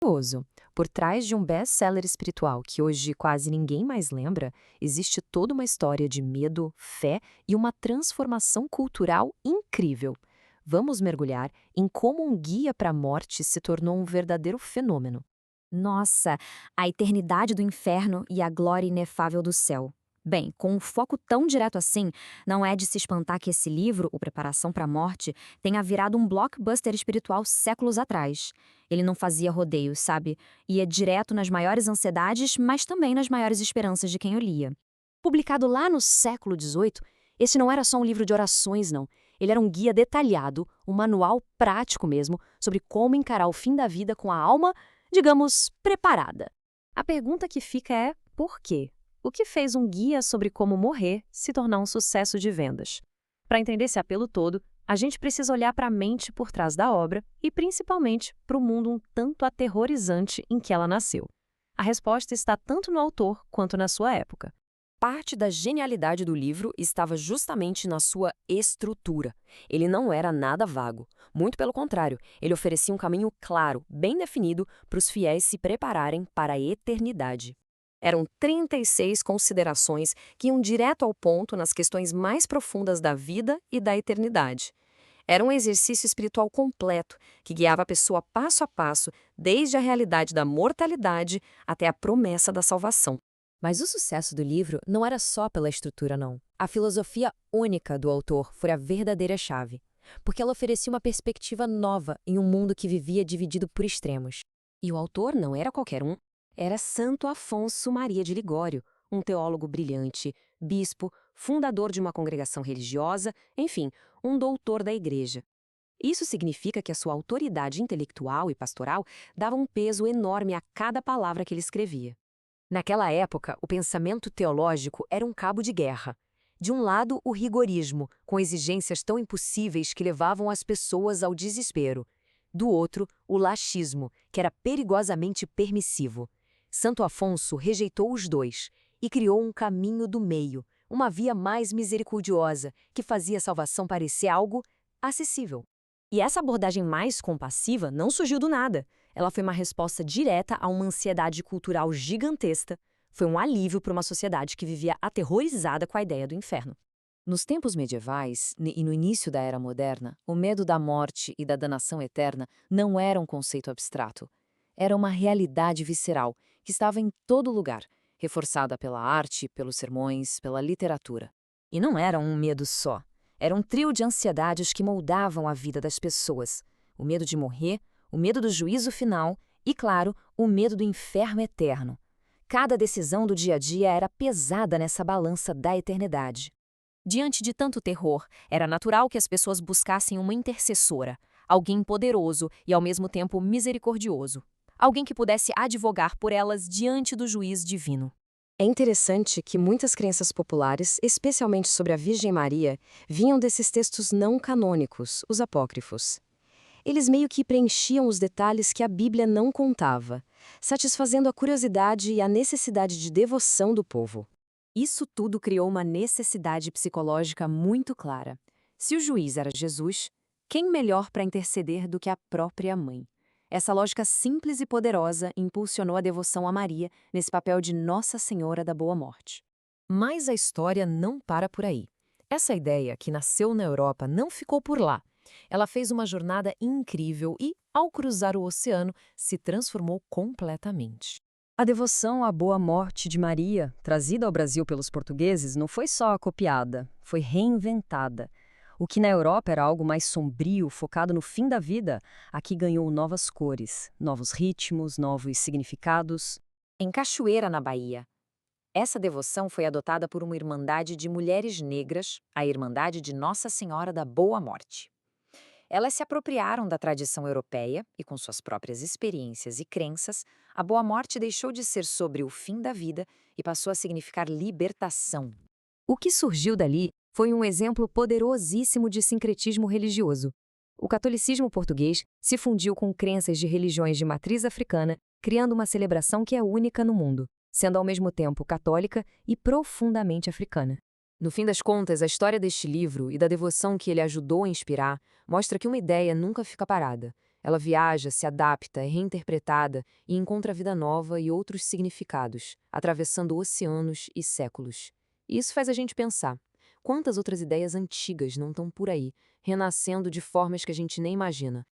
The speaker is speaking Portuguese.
Curioso. Por trás de um best-seller espiritual que hoje quase ninguém mais lembra, existe toda uma história de medo, fé e uma transformação cultural incrível. Vamos mergulhar em como um guia para a morte se tornou um verdadeiro fenômeno. Nossa, a eternidade do inferno e a glória inefável do céu. Bem, com um foco tão direto assim, não é de se espantar que esse livro, O Preparação para a Morte, tenha virado um blockbuster espiritual séculos atrás. Ele não fazia rodeios, sabe? Ia direto nas maiores ansiedades, mas também nas maiores esperanças de quem o lia. Publicado lá no século XVIII, esse não era só um livro de orações, não. Ele era um guia detalhado, um manual prático mesmo, sobre como encarar o fim da vida com a alma, digamos, preparada. A pergunta que fica é, por quê? O que fez um guia sobre como morrer se tornar um sucesso de vendas? Para entender esse apelo todo, a gente precisa olhar para a mente por trás da obra e, principalmente, para o mundo um tanto aterrorizante em que ela nasceu. A resposta está tanto no autor quanto na sua época. Parte da genialidade do livro estava justamente na sua estrutura. Ele não era nada vago. Muito pelo contrário, ele oferecia um caminho claro, bem definido, para os fiéis se prepararem para a eternidade. Eram 36 considerações que iam direto ao ponto nas questões mais profundas da vida e da eternidade. Era um exercício espiritual completo, que guiava a pessoa passo a passo, desde a realidade da mortalidade até a promessa da salvação. Mas o sucesso do livro não era só pela estrutura, não. A filosofia única do autor foi a verdadeira chave, porque ela oferecia uma perspectiva nova em um mundo que vivia dividido por extremos. E o autor não era qualquer um, era Santo Afonso Maria de Ligório, um teólogo brilhante, bispo, fundador de uma congregação religiosa, enfim, um doutor da igreja. Isso significa que a sua autoridade intelectual e pastoral dava um peso enorme a cada palavra que ele escrevia. Naquela época, o pensamento teológico era um cabo de guerra. De um lado, o rigorismo, com exigências tão impossíveis que levavam as pessoas ao desespero. Do outro, o laxismo, que era perigosamente permissivo. Santo Afonso rejeitou os dois e criou um caminho do meio, uma via mais misericordiosa, que fazia a salvação parecer algo acessível. E essa abordagem mais compassiva não surgiu do nada. Ela foi uma resposta direta a uma ansiedade cultural gigantesca. Foi um alívio para uma sociedade que vivia aterrorizada com a ideia do inferno. Nos tempos medievais e no início da Era Moderna, o medo da morte e da danação eterna não era um conceito abstrato. Era uma realidade visceral que estava em todo lugar, reforçada pela arte, pelos sermões, pela literatura. E não era um medo só. Era um trio de ansiedades que moldavam a vida das pessoas. O medo de morrer, o medo do juízo final e, claro, o medo do inferno eterno. Cada decisão do dia a dia era pesada nessa balança da eternidade. Diante de tanto terror, era natural que as pessoas buscassem uma intercessora, alguém poderoso e ao mesmo tempo misericordioso, alguém que pudesse advogar por elas diante do juiz divino. É interessante que muitas crenças populares, especialmente sobre a Virgem Maria, vinham desses textos não canônicos, os apócrifos. Eles meio que preenchiam os detalhes que a Bíblia não contava, satisfazendo a curiosidade e a necessidade de devoção do povo. Isso tudo criou uma necessidade psicológica muito clara. Se o juiz era Jesus, quem melhor para interceder do que a própria mãe? Essa lógica simples e poderosa impulsionou a devoção a Maria nesse papel de Nossa Senhora da Boa Morte. Mas a história não para por aí. Essa ideia, que nasceu na Europa, não ficou por lá. Ela fez uma jornada incrível e, ao cruzar o oceano, se transformou completamente. A devoção à Boa Morte de Maria, trazida ao Brasil pelos portugueses, não foi só copiada, foi reinventada. O que na Europa era algo mais sombrio, focado no fim da vida, aqui ganhou novas cores, novos ritmos, novos significados. Em Cachoeira, na Bahia, essa devoção foi adotada por uma irmandade de mulheres negras, a Irmandade de Nossa Senhora da Boa Morte. Elas se apropriaram da tradição europeia e, com suas próprias experiências e crenças, a Boa Morte deixou de ser sobre o fim da vida e passou a significar libertação. O que surgiu dali foi um exemplo poderosíssimo de sincretismo religioso. O catolicismo português se fundiu com crenças de religiões de matriz africana, criando uma celebração que é única no mundo, sendo ao mesmo tempo católica e profundamente africana. No fim das contas, a história deste livro e da devoção que ele ajudou a inspirar mostra que uma ideia nunca fica parada. Ela viaja, se adapta, é reinterpretada e encontra vida nova e outros significados, atravessando oceanos e séculos. E isso faz a gente pensar: quantas outras ideias antigas não estão por aí, renascendo de formas que a gente nem imagina?